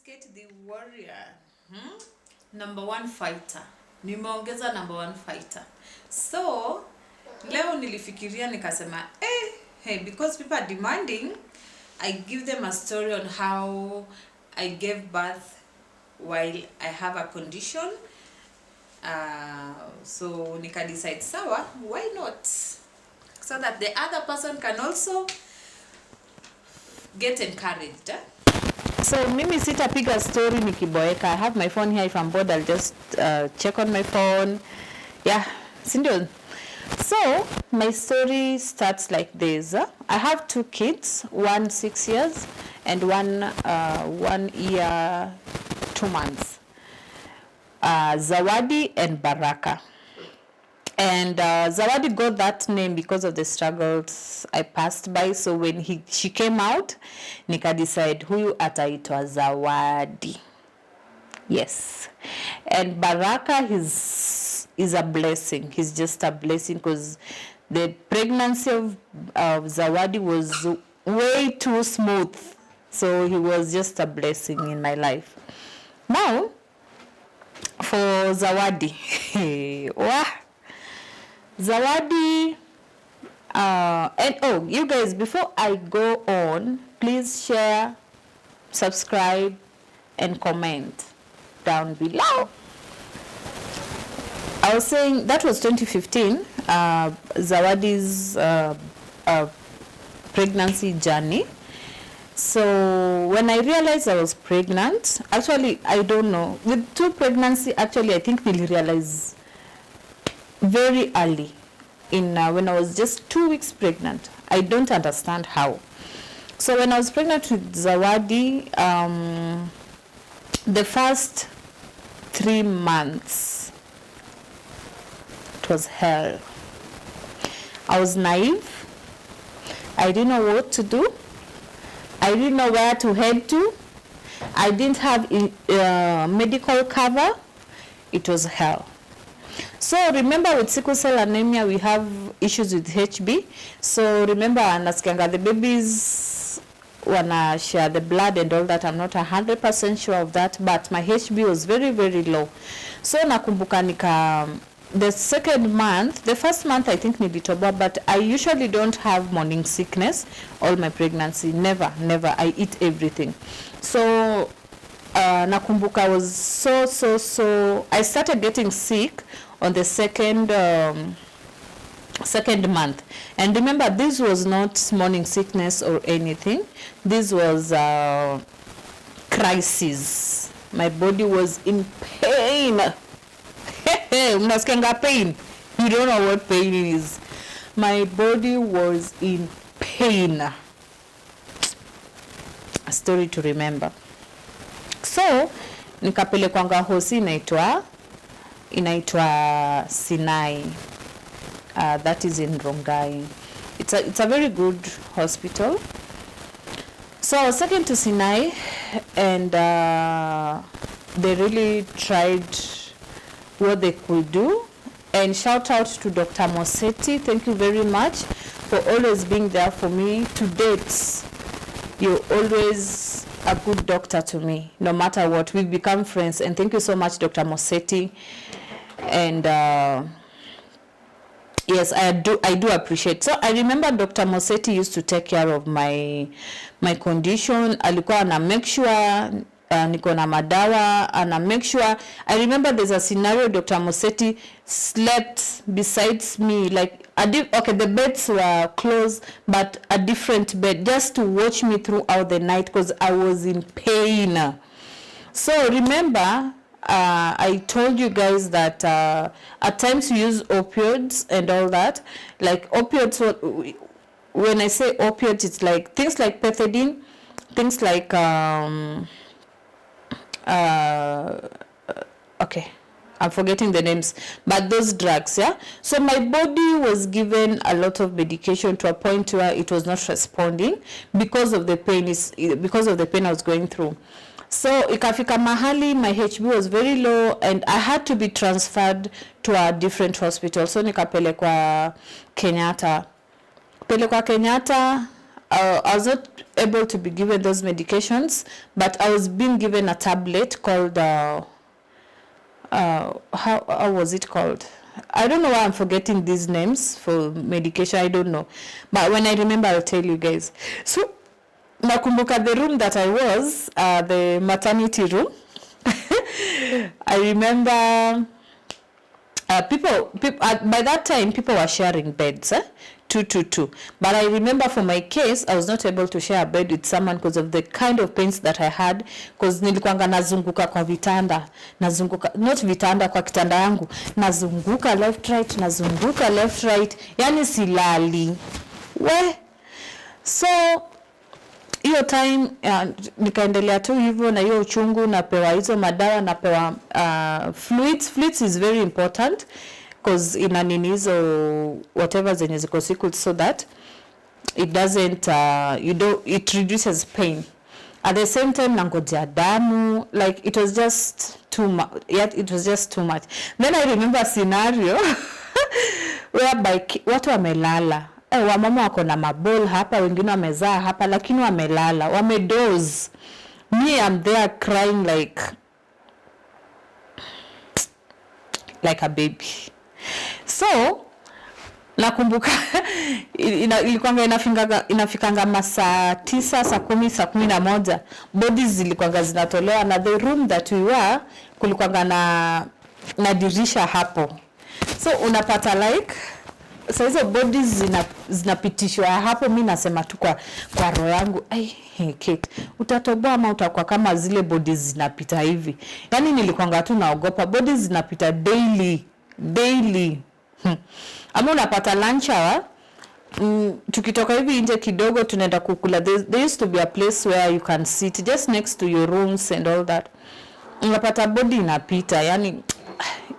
Kate the warrior. Number one fighter. Nimeongeza number one fighter. So, leo nilifikiria nikasema, hey, because people are demanding, I give them a story on how I gave birth while I have a condition. So nika decide sawa, why not? So that the other person can also get encouraged. So mimi sitapiga story nikiboeka. I have my phone here. If I'm bored, I'll just check on my phone. Yeah, sindio. So my story starts like this. I have two kids, one 6 years and one 1 year 2 months. Zawadi and Baraka. And Zawadi got that name because of the struggles I passed by. So when she came out, nika decide huyu ataitwa Zawadi. Yes. And Baraka is a blessing. He's just a blessing because the pregnancy of Zawadi was way too smooth. So he was just a blessing in my life. Now, for Zawadi. Wow. Zawadi, and you guys, before I go on, please share, subscribe, and comment down below. I was saying that was 2015, Zawadi's pregnancy journey. So when I realized I was pregnant, actually, I don't know, with two pregnancy, actually, I think we'll realize very early in when I was just 2 weeks pregnant. I don't understand how. So when I was pregnant with Zawadi, the first 3 months, it was hell. I was naive. I didn't know what to do. I didn't know where to head to. I didn't have medical cover. It was hell. So remember with sickle cell anemia, we have issues with HB. So remember, nasikianga the babies wanna share the blood and all that. I'm not 100% sure of that, but my HB was very, very low. So nakumbuka the second month, the first month I think nilitoboa, but I usually don't have morning sickness all my pregnancy. Never. I eat everything. So nakumbuka was so I started getting sick on the second month. And remember, this was not morning sickness or anything. This was crisis. My body was in pain. Unasikianga pain? You don't know what pain is. My body was in pain. A story to remember. So nikapelekwanga hosi inaitwa Sinai. That is in Rongai. It's a very good hospital. So I was taken to Sinai, and they really tried what they could do. And shout out to Dr. Mosetti. Thank you very much for always being there for me. To date, you're always a good doctor to me, no matter what. We've become friends, and thank you so much, Dr. Mosetti. And yes, I do appreciate. So I remember Dr. Mosetti used to take care of my condition. Alikuwa ana make sure niko na madawa, ana make sure. I remember there's a scenario Dr. Mosetti slept besides me, like okay, the beds were close, but a different bed, just to watch me throughout the night because I was in pain. So remember, I told you guys that at times we use opioids and all that. Like opioids, when I say opioids, it's like things like pethidine, things like okay, I'm forgetting the names, but those drugs, yeah. So my body was given a lot of medication to a point where it was not responding because of the pain. Because of the pain I was going through. So ikafika mahali, my HB was very low, and I had to be transferred to a different hospital. So nikapelekwa Kenyatta. I was not able to be given those medications, but I was being given a tablet called how was it called? I don't know why I'm forgetting these names for medication. I don't know, but when I remember, I'll tell you guys. So nakumbuka the room that I was, the maternity room. I remember people by that time people were sharing beds, 2. But I remember for my case, I was not able to share a bed with someone because of the kind of pains that I had, because nilikuanga nazunguka kwa vitanda, not vitanda, kwa kitanda yangu nazunguka left right, yani silali so hiyo time nikaendelea tu hivyo na hiyo uchungu, napewa hizo madawa, napewa fluids is very important because ina nini hizo whatever zenye ziko sickle, so that it doesn't it reduces pain. At the same time nangojea damu, like it was just too much. Then I remember a scenario whereby watu wamelala, wamama wako na mabol hapa, wengine wamezaa hapa, lakini wamelala, wamedoze. Me, I'm there crying like a baby. So nakumbuka ilikuwanga inafikanga masaa 9, saa 10, saa 11, bodies zilikuwanga zinatolewa, na the room that we were kulikuwanga na dirisha hapo, so unapata like so hizo bodies zinapitishwa hapo. Mimi nasema tu kwa roho yangu, Kate, utatoboa ama utakuwa kama zile bodies zinapita hivi. Yani nilikuwanga tu naogopa, bodies zinapita daily. Ama unapata lunch hour, tukitoka hivi nje kidogo tunaenda kukula, there used to be a place where you can sit just next to your rooms and all that. Unapata body inapita, yani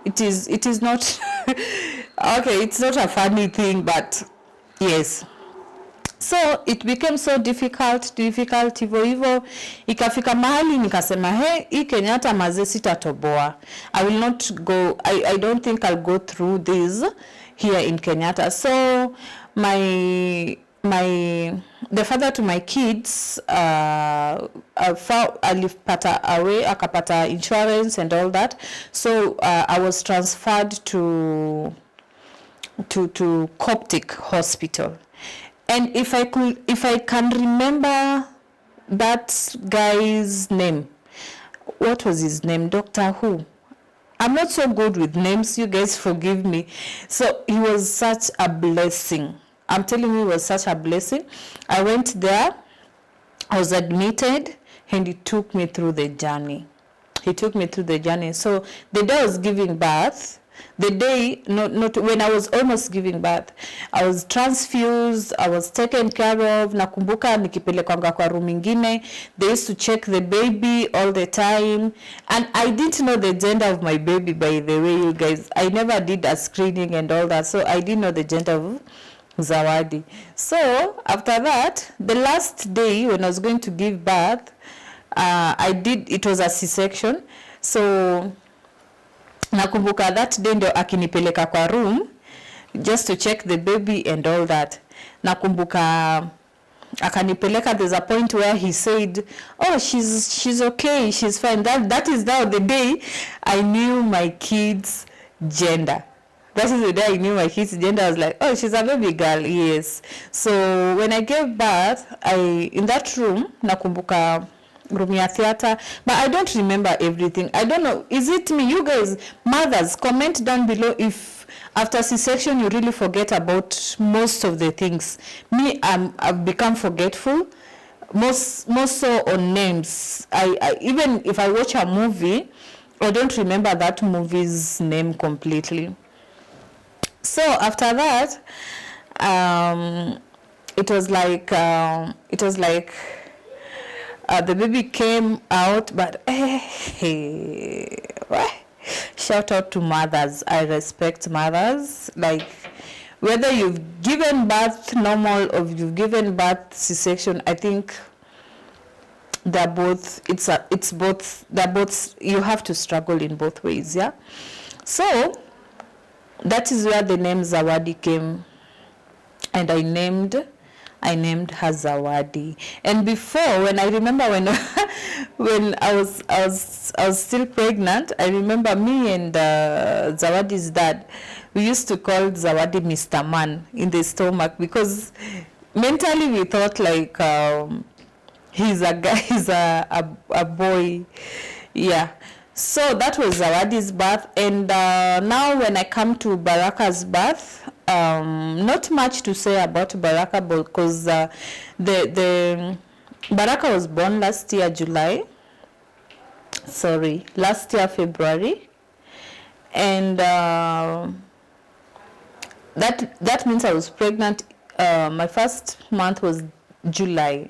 it is not okay, it's not a funny thing, but yes. So it became so difficult hivyo ikafika mahali nikasema hii Kenyatta maze sitatoboa. I will not go, I don't think I'll go through this here in Kenyatta. So the father to my kids alipata away, akapata insurance and all that, so I was transferred to Coptic Hospital. And if I can remember that guy's name, what was his name? Doctor Who? I'm not so good with names, you guys forgive me. So he was such a blessing. I'm telling you, it was such a blessing. I went there, I was admitted, and he took me through the journey. So the day I was giving birth, the day, not when I was almost giving birth, I was transfused, I was taken care of. Nakumbuka nikipelekwanga kwa room ingine, they used to check the baby all the time, and I didn't know the gender of my baby, by the way, you guys. I never did a screening and all that, so I didn't know the gender of Zawadi. So after that, the last day when I was going to give birth, it was a C-section. So nakumbuka that day ndo akinipeleka kwa room just to check the baby and all that. Nakumbuka akanipeleka, there's a point where he said, oh, she's okay, she's fine. That is now the day I knew my kid's gender. That is the day I knew my kid's gender. I was like, oh, she's a baby girl, yes. So when I gave birth, in that room, nakumbuka room ya theater, but I don't remember everything. I don't know, is it me? You guys, mothers, comment down below if after C-section you really forget about most of the things. Me, I've become forgetful, most so on names. I even if I watch a movie, I don't remember that movie's name completely. So after that, it was like the baby came out, but shout out to mothers. I respect mothers. Like, whether you've given birth normal or you've given birth C-section, I think they're both, they're both, you have to struggle in both ways, yeah? So that is where the name Zawadi came, and I named I named her Zawadi. And before, when I remember when when I was still pregnant, I remember me and Zawadi's dad, we used to call Zawadi Mr. Man in the stomach, because mentally we thought like he's a guy, he's a boy. Yeah. So that was Zawadi's birth. And now when I come to Baraka's birth, not much to say about Baraka, because the Baraka was born last year February, and that means I was pregnant. My first month was July.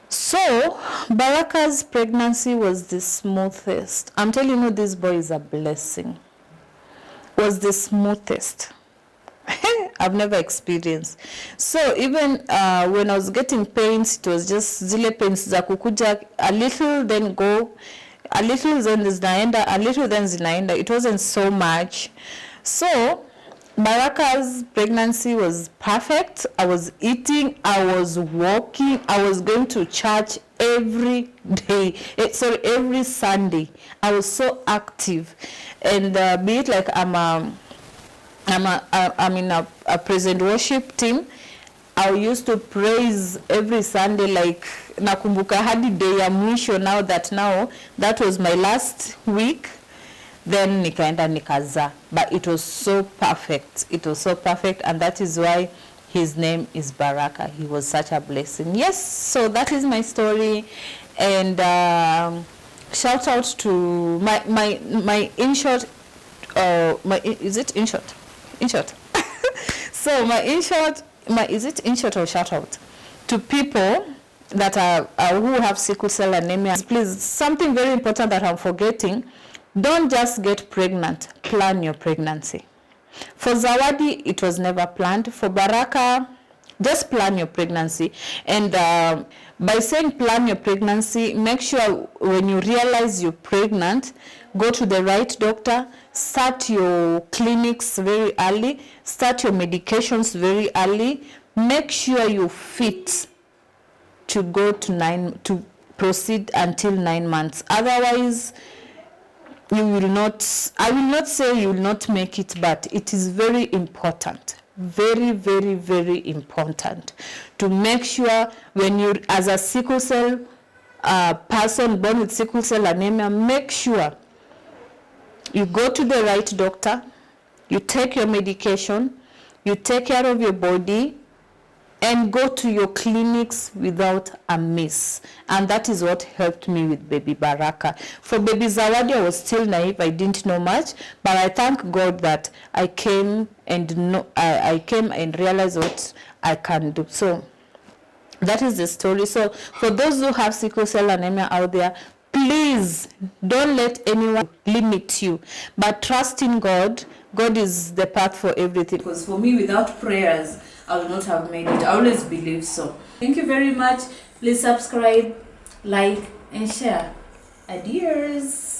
So Baraka's pregnancy was the smoothest. I'm telling you, this boy is a blessing. Was the smoothest I've never experienced. So even when I was getting pains, it was just zile pains za kukuja a little then go, a little then zinaenda, a little then zinaenda. It wasn't so much. So Baraka's pregnancy was perfect. I was eating, I was walking, I was going to church every day. Every Sunday. I was so active, and be it like I'm in a praise and worship team. I used to praise every Sunday, like nakumbuka hadi day ya mwisho. Now that was my last week. Then nikaenda nikaza, but it was so perfect. It was so perfect, and that is why his name is Baraka. He was such a blessing. Yes, so that is my story, and shout out to my in short. Is it in short? In short. So my in short, is it in short or shout out to people that are who have sickle cell anemia? Please, something very important that I'm forgetting. Don't just get pregnant, plan your pregnancy. For Zawadi, it was never planned. For Baraka, just plan your pregnancy. And by saying plan your pregnancy, make sure when you realize you're pregnant, go to the right doctor, start your clinics very early, start your medications very early, make sure you're fit to go to proceed until 9 months. Otherwise, you will not, I will not say you will not make it, but it is very important, very, very, very important to make sure when you, as a sickle cell person born with sickle cell anemia, make sure you go to the right doctor, you take your medication, you take care of your body, and go to your clinics without a miss. And that is what helped me with baby Baraka. For baby Zawadi, I was still naive. I didn't know much, but I thank God that I came and realized what I can do. So that is the story. So for those who have sickle cell anemia out there, please don't let anyone limit you, but trust in God. God is the path for everything. Because for me, without prayers, I would not have made it. I always believe so. Thank you very much. Please subscribe, like, and share. Adios.